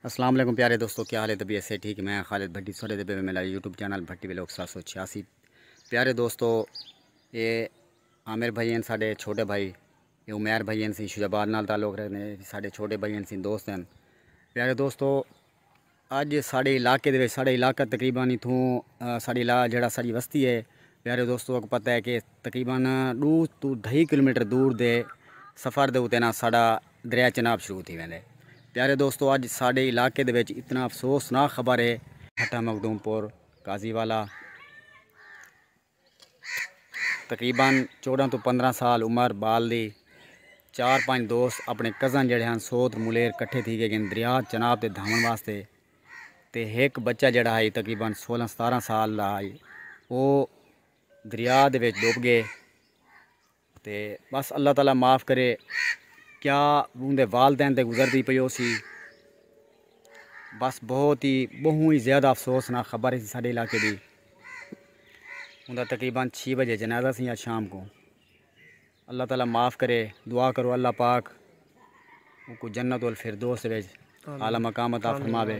अस्सलाम वालेकुम प्यारे दोस्तों, क्या हाल है? तबीयत से ठीक? मैं खालिद भट्टी सोरे दबे में मेरा यूट्यूब चैनल भट्टी व्लॉग 786। प्यारे दोस्तों, ये आमिर भाई हैं साढ़े छोटे भाई, ये उमैर भाई हैं सी शुजाबाद नाल ताल्लुक रखने, साढ़े छोटे भाई हैं सी दोस्त हैं। प्यारे दोस्तों, अज साढ़े इलाका तकरीबन इतों साड़ी बस्ती है प्यारे दोस्तों को पता है कि तकरीबन 2 किलोमीटर दूर दे सफ़र दे उत्ते ना साड़ा दरिया चनाब शुरू थी वेंदे। प्यारे दोस्तों, अज साढ़े इलाके दे विच इतना अफसोसनाक खबर है, हट्टा मखदूमपुर काजीवाला तकरीबन 14 तो 15 साल उम्र बाल दी 4-5 दोस्त अपने कज़न जड़े हैं सोत मुलेर कट्ठे थी गए दरिया चनाब ते धावन वास्ते। ते एक बच्चा जड़ा है तकरीबन 16-17 साल का है, वो दरिया दे विच डुब गए। ते बस अल्लाह ताला माफ़ करे, क्या उनके वालदैन ते गुजरती पई सी। बस बहुत ही ज़्यादा अफसोसनाक खबर है साढ़े इलाके की। उनका तकरीबन 6 बजे जनाजा सी आज शाम को। अल्लाह ताला माफ़ करे, दुआ करो अल्लाह पाक उनको जन्नत वल फिरदौस विच आला मकाम अता फरमावे।